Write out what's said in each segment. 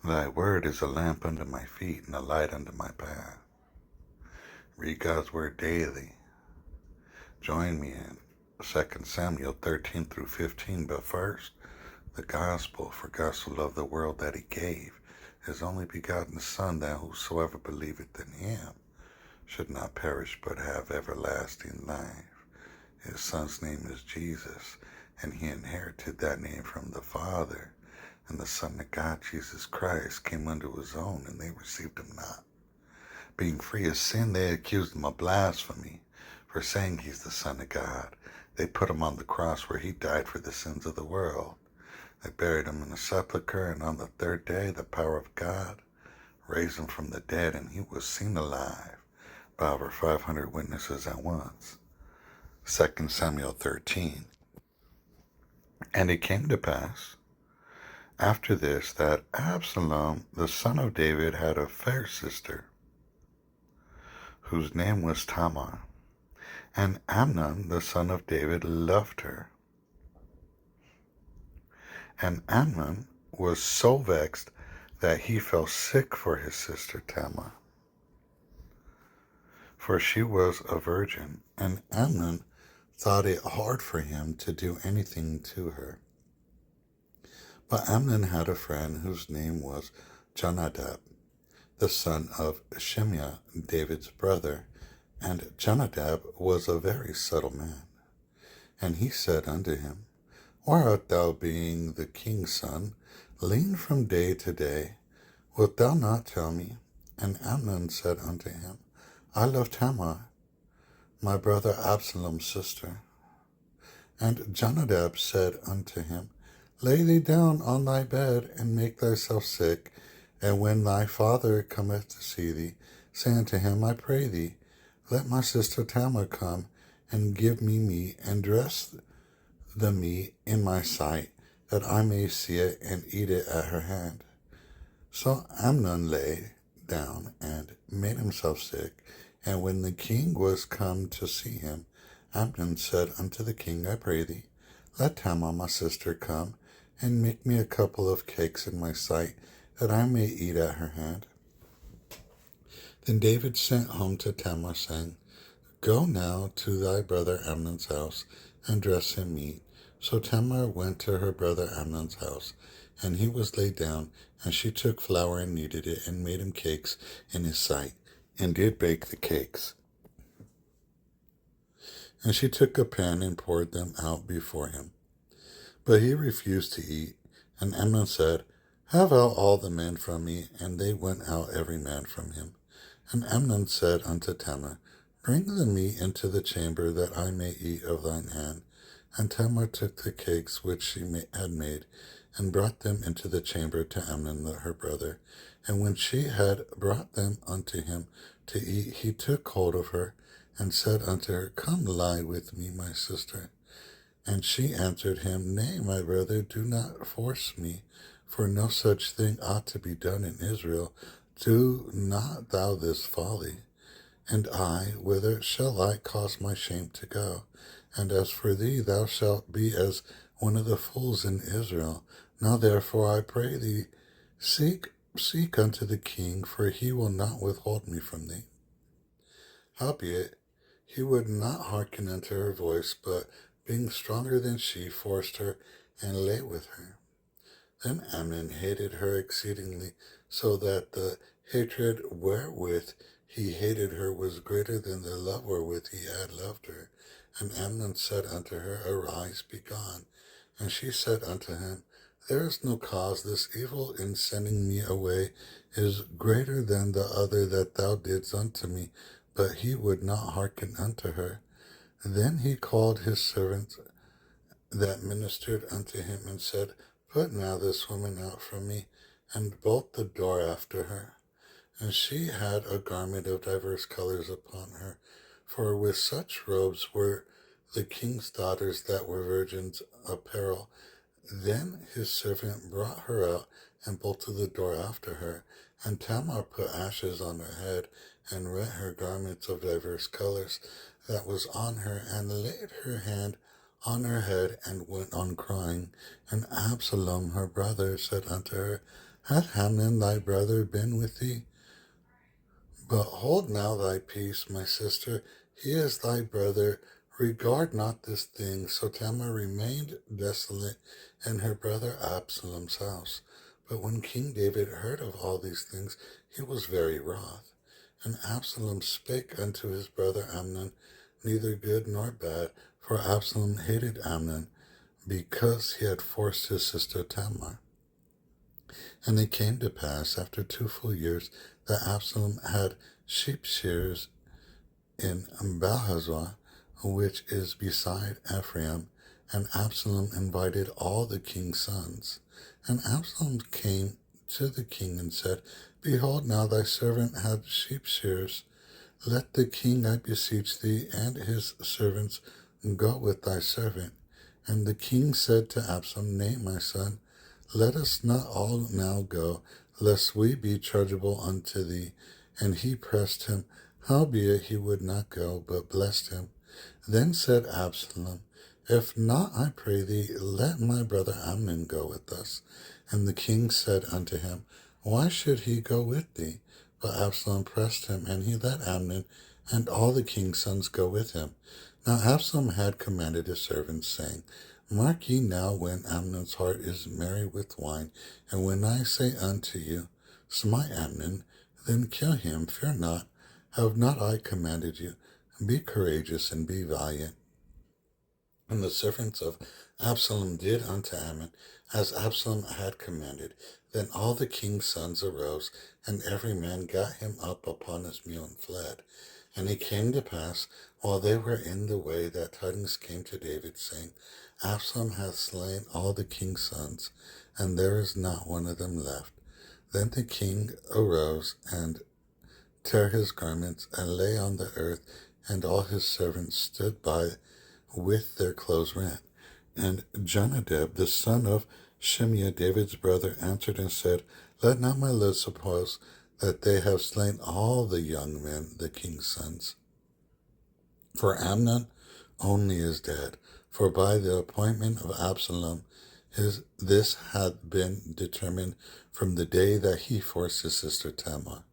Thy word is a lamp unto my feet and a light unto my path. Read God's word daily. Join me in 2Samuel 13 through 15. But first, the gospel. For God so loved the world that he gave his only begotten Son, that whosoever believeth in him should not perish but have everlasting life. His Son's name is Jesus, and he inherited that name from the Father. And the Son of God, Jesus Christ, came unto his own, and they received him not. Being free of sin, they accused him of blasphemy, for saying he's the Son of God. They put him on the cross where he died for the sins of the world. They buried him in a sepulchre, and on the third day the power of God raised him from the dead, and he was seen alive by over 500 witnesses at once. 2Samuel 13. And it came to pass, after this, that Absalom, the son of David, had a fair sister, whose name was Tamar. And Amnon, the son of David, loved her. And Amnon was so vexed that he fell sick for his sister Tamar, for she was a virgin, and Amnon thought it hard for him to do anything to her. But Amnon had a friend whose name was Jonadab, the son of Shimeah, David's brother, and Jonadab was a very subtle man. And he said unto him, Why art thou, being the king's son, lean from day to day? Wilt thou not tell me? And Amnon said unto him, I love Tamar, my brother Absalom's sister. And Jonadab said unto him, Lay thee down on thy bed, and make thyself sick, and when thy father cometh to see thee, say unto him, I pray thee, let my sister Tamar come, and give me meat, and dress the meat in my sight, that I may see it, and eat it at her hand. So Amnon lay down, and made himself sick, and when the king was come to see him, Amnon said unto the king, I pray thee, let Tamar my sister come, and make me a couple of cakes in my sight, that I may eat at her hand. Then David sent home to Tamar, saying, Go now to thy brother Amnon's house, and dress him meat. So Tamar went to her brother Amnon's house, and he was laid down, and she took flour and kneaded it, and made him cakes in his sight, and did bake the cakes. And she took a pan and poured them out before him. But he refused to eat. And Amnon said, Have out all the men from me. And they went out every man from him. And Amnon said unto Tamar, Bring the meat into the chamber, that I may eat of thine hand. And Tamar took the cakes which she had made, and brought them into the chamber to Amnon her brother. And when she had brought them unto him to eat, he took hold of her, and said unto her, Come lie with me, my sister. And she answered him, Nay, my brother, do not force me, for no such thing ought to be done in Israel. Do not thou this folly. And I, whither shall I cause my shame to go? And as for thee, thou shalt be as one of the fools in Israel. Now therefore I pray thee, seek unto the king, for he will not withhold me from thee. Howbeit, he would not hearken unto her voice, but being stronger than she, forced her, and lay with her. Then Amnon hated her exceedingly, so that the hatred wherewith he hated her was greater than the love wherewith he had loved her. And Amnon said unto her, Arise, be gone. And she said unto him, There is no cause. This evil in sending me away is greater than the other that thou didst unto me. But he would not hearken unto her. Then he called his servants that ministered unto him, and said, Put now this woman out from me, and bolt the door after her. And she had a garment of divers colors upon her, for with such robes were the king's daughters that were virgins apparel. Then his servant brought her out, and bolted the door after her. And Tamar put ashes on her head, and rent her garments of divers colors that was on her, and laid her hand on her head, and went on crying. And Absalom her brother said unto her, Hath Haman thy brother been with thee? But hold now thy peace, my sister. He is thy brother. Regard not this thing. So Tamar remained desolate in her brother Absalom's house. But when King David heard of all these things, he was very wroth. And Absalom spake unto his brother Amnon, neither good nor bad, for Absalom hated Amnon, because he had forced his sister Tamar. And it came to pass, after 2 full years, that Absalom had sheep shears in Baalhazor, which is beside Ephraim, and Absalom invited all the king's sons. And Absalom came to the king and said, Behold, now thy servant hath sheep shears. Let the king, I beseech thee, and his servants go with thy servant. And the king said to Absalom, Nay, my son, let us not all now go, lest we be chargeable unto thee. And he pressed him. Howbeit he would not go, but blessed him. Then said Absalom, If not, I pray thee, let my brother Amnon go with us. And the king said unto him, Why should he go with thee? But Absalom pressed him, and he let Amnon and all the king's sons go with him. Now Absalom had commanded his servants, saying, Mark ye now when Amnon's heart is merry with wine, and when I say unto you, Smite Amnon, then kill him, fear not. Have not I commanded you? Be courageous and be valiant. And the servants of Absalom did unto Ammon as Absalom had commanded. Then all the king's sons arose, and every man got him up upon his mule and fled. And it came to pass, while they were in the way, that tidings came to David, saying, Absalom hath slain all the king's sons, and there is not one of them left. Then the king arose and tare his garments, and lay on the earth, and all his servants stood by with their clothes rent. And Jonadab, the son of Shimeah, David's brother, answered and said, Let not my lord suppose that they have slain all the young men, the king's sons. For Amnon only is dead, for by the appointment of Absalom this had been determined from the day that he forced his sister Tamar.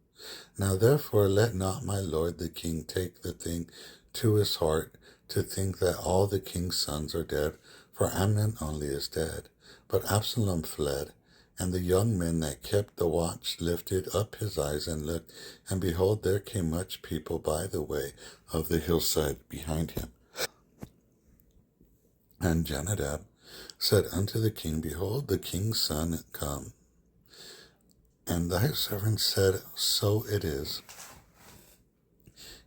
Now therefore let not my lord the king take the thing to his heart, to think that all the king's sons are dead, for Amnon only is dead. But Absalom fled, and the young men that kept the watch lifted up his eyes and looked, and behold, there came much people by the way of the hillside behind him. And Jonadab said unto the king, Behold, the king's son come. And thy servant said, So it is.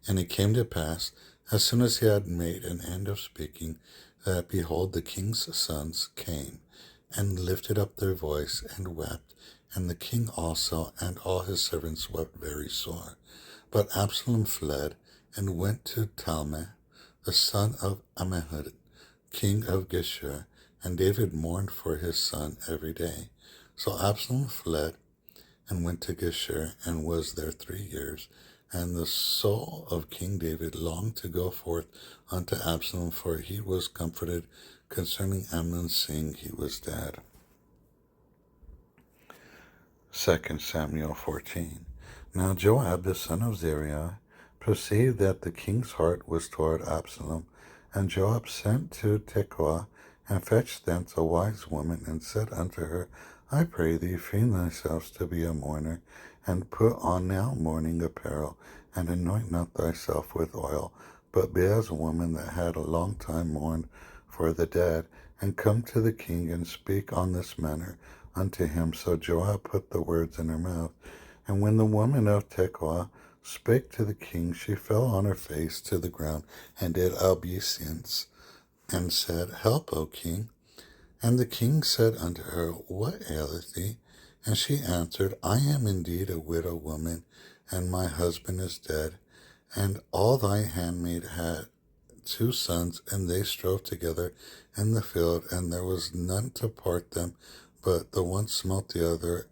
And it came to pass, as soon as he had made an end of speaking, that, behold, the king's sons came, and lifted up their voice, and wept, and the king also, and all his servants wept very sore. But Absalom fled, and went to Talmai, the son of Ammihud, king of Geshur, and David mourned for his son every day. So Absalom fled, and went to Geshur, and was there 3 years. And the soul of King David longed to go forth unto Absalom, for he was comforted concerning Amnon, seeing he was dead. 2Samuel 14. Now Joab the son of Zeruiah perceived that the king's heart was toward Absalom, and Joab sent to Tekoa, and fetched thence a wise woman, and said unto her, I pray thee, feign thyself to be a mourner, and put on now mourning apparel, and anoint not thyself with oil, but be as a woman that had a long time mourned for the dead, and come to the king, and speak on this manner unto him. So Joab put the words in her mouth. And when the woman of Tekoa spake to the king, she fell on her face to the ground, and did obeisance, and said, Help, O king. And the king said unto her, What aileth thee? And she answered, I am indeed a widow woman, and my husband is dead. And all thy handmaid had 2 sons, and they strove together in the field, and there was none to part them, but the one smote the other,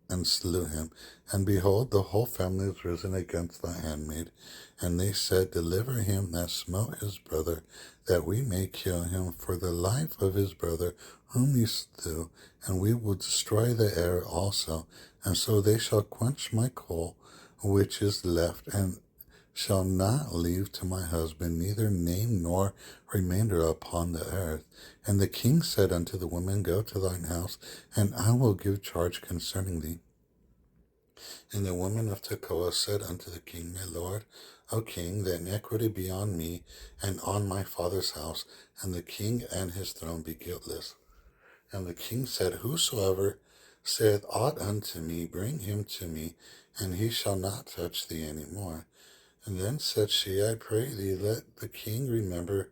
and slew him. And behold, the whole family was risen against thy handmaid. And they said, Deliver him that smote his brother, that we may kill him for the life of his brother whom he slew, and we will destroy the heir also. And so they shall quench my coal which is left, and shall not leave to my husband neither name nor remainder upon the earth. And the king said unto the woman, Go to thine house, and I will give charge concerning thee. And the woman of Tekoa said unto the king, My lord, O king, the iniquity be on me and on my father's house, and the king and his throne be guiltless. And the king said, Whosoever saith aught unto me, bring him to me, and he shall not touch thee any more. And then said she, I pray thee, let the king remember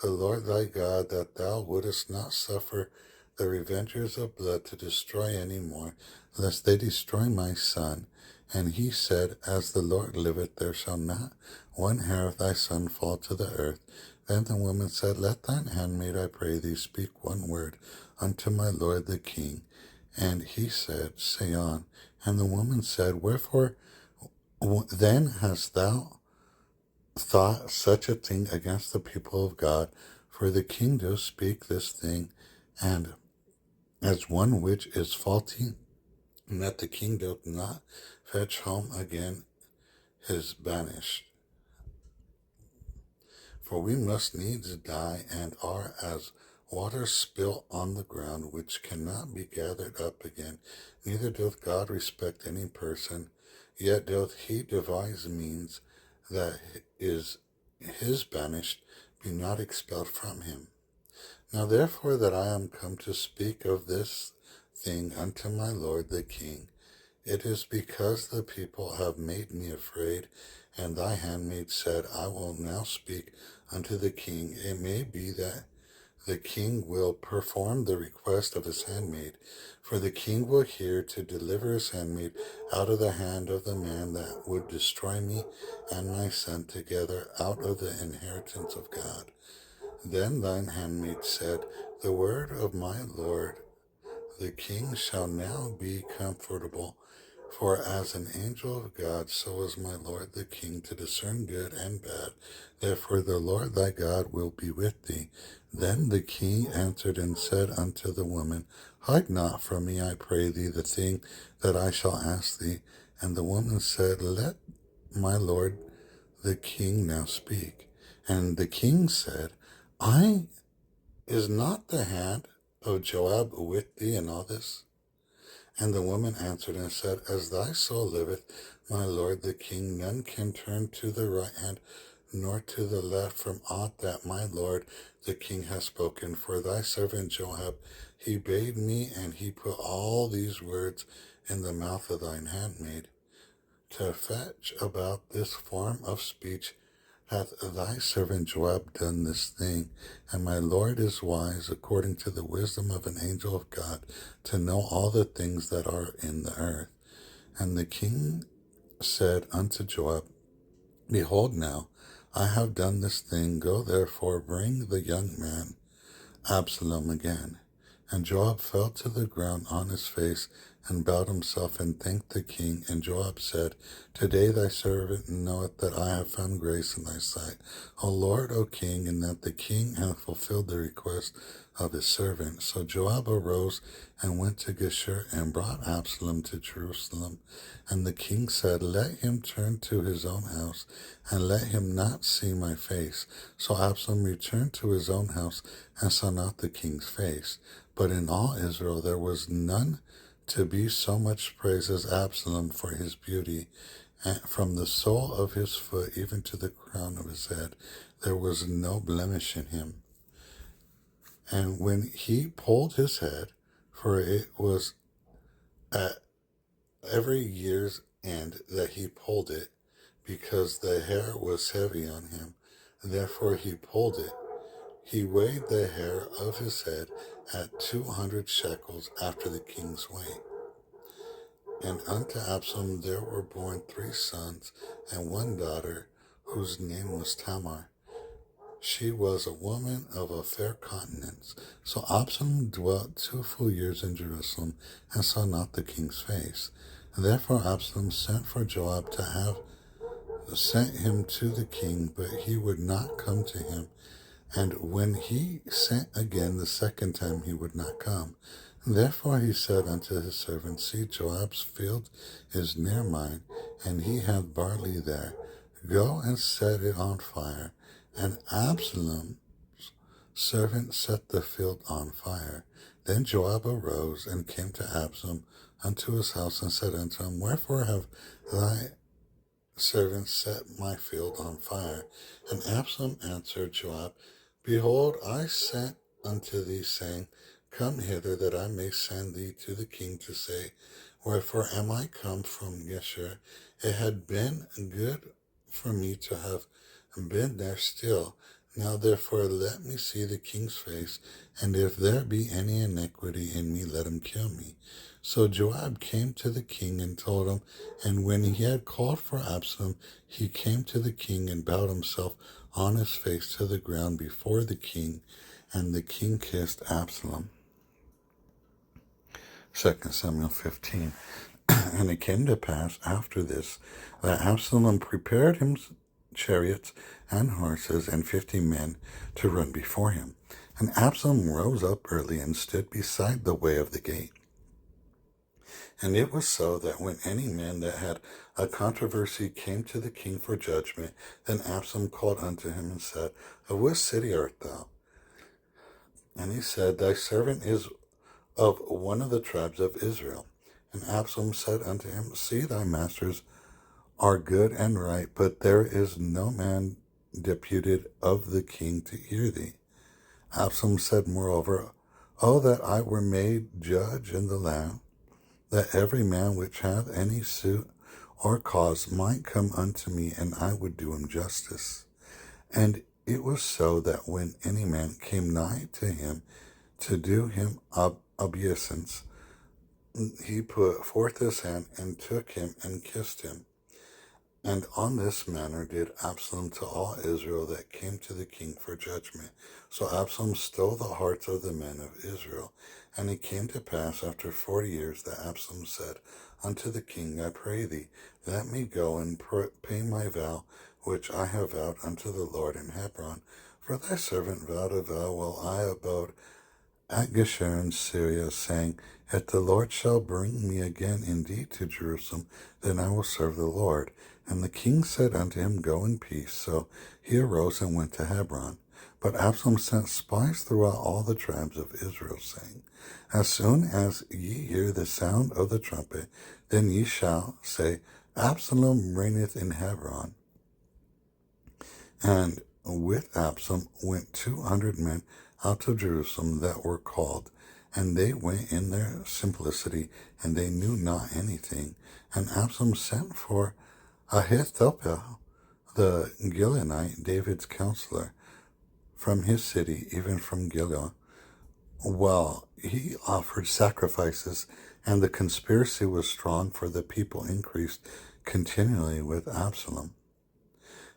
the Lord thy God, that thou wouldest not suffer the revengers of blood to destroy any more, lest they destroy my son. And he said, As the Lord liveth, there shall not one hair of thy son fall to the earth. Then the woman said, Let thine handmaid, I pray thee, speak one word unto my lord the king. And he said, Say on. And the woman said, Wherefore then hast thou thought such a thing against the people of God? For the king doth speak this thing, and as one which is faulty, and that the king doth not fetch home again his banished. For we must needs die, and are as water spilt on the ground, which cannot be gathered up again. Neither doth God respect any person, yet doth he devise means that is his banished be not expelled from him. Now therefore that I am come to speak of this thing unto my lord the king, it is because the people have made me afraid. And thy handmaid said, I will now speak unto the king. It may be that the king will perform the request of his handmaid, for the king will hear to deliver his handmaid out of the hand of the man that would destroy me and my son together out of the inheritance of God. Then thine handmaid said, The word of my lord the king shall now be comfortable. For as an angel of God, so is my lord the king to discern good and bad. Therefore the Lord thy God will be with thee. Then the king answered and said unto the woman, Hide not from me, I pray thee, the thing that I shall ask thee. And the woman said, Let my lord the king now speak. And the king said, I is not the hand of Joab with thee in all this? And the woman answered and said, As thy soul liveth, my lord the king, none can turn to the right hand nor to the left from aught that my lord the king hath spoken. For thy servant Joab, he bade me, and he put all these words in the mouth of thine handmaid. To fetch about this form of speech hath thy servant Joab done this thing, and my Lord is wise, according to the wisdom of an angel of God, to know all the things that are in the earth. And the king said unto Joab, Behold now, I have done this thing. Go therefore, bring the young man Absalom again. And Joab fell to the ground on his face, and bowed himself, and thanked the king. And Joab said, Today thy servant knoweth that I have found grace in thy sight, O Lord, O king, and that the king hath fulfilled the request of his servant. So Joab arose and went to Geshur, and brought Absalom to Jerusalem. And the king said, Let him turn to his own house, and let him not see my face. So Absalom returned to his own house, and saw not the king's face. But in all Israel there was none to be so much praised as Absalom for his beauty, and from the sole of his foot even to the crown of his head, there was no blemish in him. And when he pulled his head, for it was at every year's end that he pulled it, because the hair was heavy on him, therefore he pulled it. He weighed the hair of his head at 200 shekels after the king's weight. And unto Absalom there were born 3 sons and 1 daughter, whose name was Tamar. She was a woman of a fair countenance. So Absalom dwelt 2 full years in Jerusalem, and saw not the king's face. And therefore Absalom sent for Joab to have sent him to the king, but he would not come to him. And when he sent again the second time, he would not come. Therefore he said unto his servant, See, Joab's field is near mine, and he hath barley there. Go and set it on fire. And Absalom's servant set the field on fire. Then Joab arose and came to Absalom unto his house, and said unto him, Wherefore have thy servant set my field on fire? And Absalom answered Joab, Behold, I sent unto thee, saying, Come hither, that I may send thee to the king to say, Wherefore am I come from Geshur? It had been good for me to have been there still. Now therefore let me see the king's face, and if there be any iniquity in me, let him kill me. So Joab came to the king and told him, and when he had called for Absalom, he came to the king and bowed himself on his face to the ground before the king, and the king kissed Absalom. 2 Samuel 15. And it came to pass after this, that Absalom prepared him chariots and horses and 50 men to run before him. And Absalom rose up early and stood beside the way of the gate. And it was so that when any man that had a controversy came to the king for judgment, then Absalom called unto him and said, Of what city art thou? And he said, Thy servant is of one of the tribes of Israel. And Absalom said unto him, See, thy masters are good and right, but there is no man deputed of the king to hear thee. Absalom said moreover, O that I were made judge in the land, that every man which hath any suit or cause might come unto me, and I would do him justice. And it was so that when any man came nigh to him to do him obeisance, he put forth his hand and took him and kissed him. And on this manner did Absalom to all Israel that came to the king for judgment. So Absalom stole the hearts of the men of Israel. And it came to pass after 40 years that Absalom said unto the king, I pray thee, let me go and pay my vow which I have vowed unto the Lord in Hebron. For thy servant vowed a vow while I abode at Geshur in Syria, saying, If the Lord shall bring me again indeed to Jerusalem, then I will serve the Lord. And the king said unto him, Go in peace. So he arose and went to Hebron. But Absalom sent spies throughout all the tribes of Israel, saying, As soon as ye hear the sound of the trumpet, then ye shall say, Absalom reigneth in Hebron. And with Absalom went 200 men out of Jerusalem that were called, and they went in their simplicity, and they knew not anything. And Absalom sent for Ahithophel, the Gilonite, David's counselor, from his city, even from Gilead, while he offered sacrifices, and the conspiracy was strong, for the people increased continually with Absalom.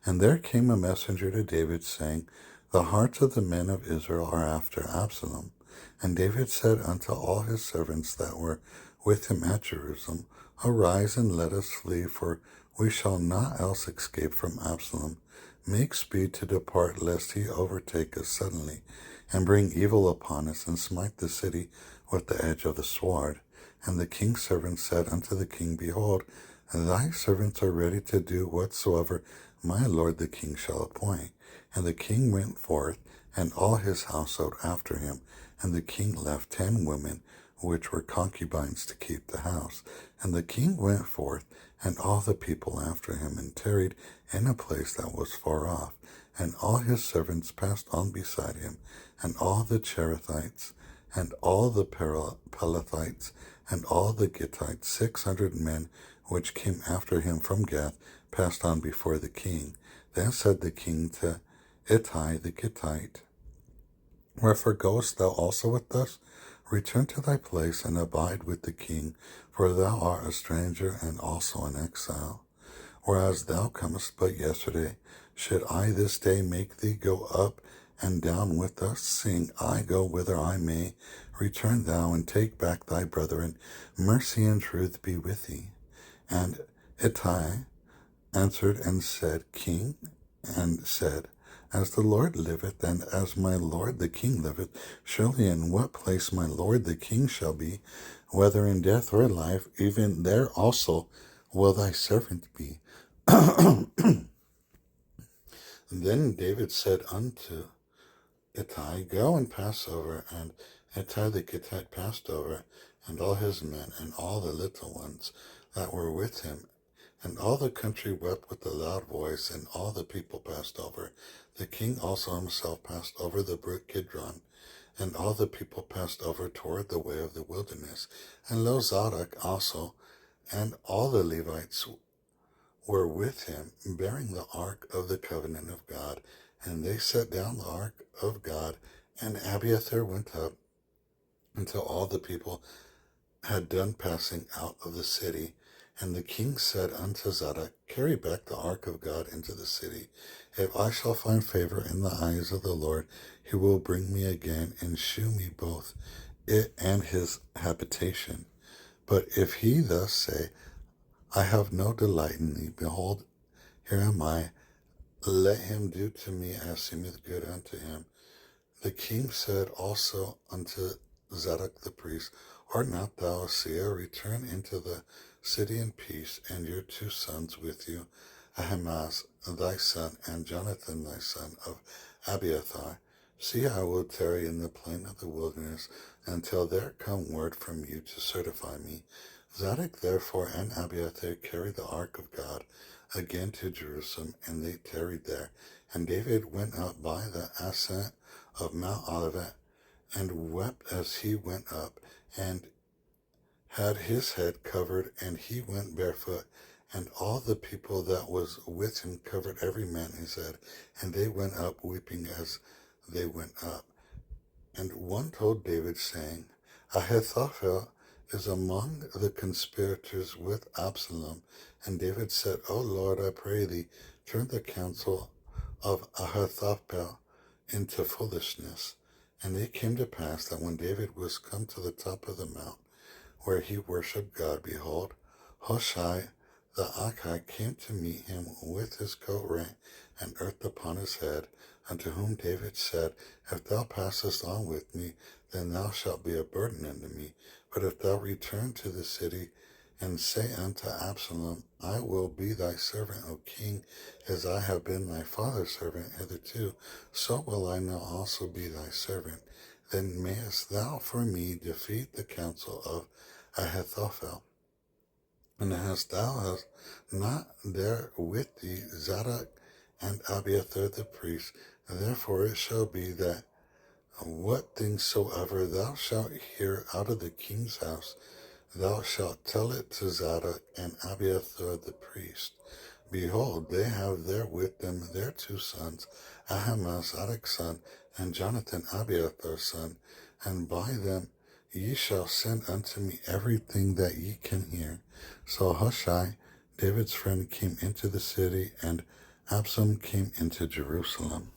And there came a messenger to David, saying, The hearts of the men of Israel are after Absalom. And David said unto all his servants that were with him at Jerusalem, Arise and let us flee, for we shall not else escape from Absalom. Make speed to depart, lest he overtake us suddenly, and bring evil upon us, and smite the city with the edge of the sword. And the king's servants said unto the king, Behold, thy servants are ready to do whatsoever my lord the king shall appoint. And the king went forth, and all his household after him. And the king left 10 women, which were concubines, to keep the house. And the king went forth, and all the people after him, and tarried in a place that was far off. And all his servants passed on beside him, and all the Cherethites, and all the Pelethites, and all the Gittites, 600 men, which came after him from Gath, passed on before the king. Then said the king to Ittai the Gittite, Wherefore goest thou also with us? Return to thy place, and abide with the king, for thou art a stranger and also an exile. whereas thou comest but yesterday. Should I this day make thee go up and down with us, seeing I go whither I may? Return thou and take back thy brethren. Mercy and truth be with thee. And Ittai answered and said, King, and said, As the Lord liveth, and as my lord the king liveth, surely in what place my lord the king shall be, whether in death or life, even there also will thy servant be. Then David said unto Ittai, Go and pass over. And Ittai the Gittite passed over, and all his men, and all the little ones that were with him. And all the country wept with a loud voice, and all the people passed over. The king also himself passed over the brook Kidron, and all the people passed over toward the way of the wilderness. And lo, Zadok also, and all the Levites were with him, bearing the ark of the covenant of God. And they set down the ark of God, and Abiathar went up until all the people had done passing out of the city. And the king said unto Zadok, Carry back the ark of God into the city. If I shall find favor in the eyes of the Lord, he will bring me again and shew me both it and his habitation. But if he thus say, I have no delight in thee, behold, here am I, let him do to me as seemeth good unto him. The king said also unto Zadok the priest, Art not thou a seer? Return into the city in peace, and your 2 sons with you, Ahimaaz thy son, and Jonathan thy son of Abiathar. See, I will tarry in the plain of the wilderness until there come word from you to certify me. Zadok therefore and Abiathar carried the ark of God again to Jerusalem, and they tarried there. And David went up by the ascent of Mount Olivet, and wept as he went up, and had his head covered, and he went barefoot. And all the people that was with him covered every man his head, and they went up weeping as they went up. And one told David, saying, Ahithophel is among the conspirators with Absalom. And David said, O Lord, I pray thee, turn the counsel of Ahithophel into foolishness. And it came to pass that when David was come to the top of the mount, where he worshipped God, behold, Hushai the Archite came to meet him with his coat rent and earth upon his head, unto whom David said, If thou passest on with me, then thou shalt be a burden unto me. But if thou return to the city, and say unto Absalom, I will be thy servant, O king, as I have been thy father's servant hitherto, so will I now also be thy servant. Then mayest thou for me defeat the counsel of Ahithophel. And as thou hast not there with thee Zadok and Abiathar the priest, therefore it shall be that what things soever thou shalt hear out of the king's house, thou shalt tell it to Zadok and Abiathar the priest. Behold, they have there with them their 2 sons, Ahimaaz Zadok's son, and Jonathan Abiathar's son, and by them ye shall send unto me everything that ye can hear. So Hushai, David's friend, came into the city, and Absalom came into Jerusalem.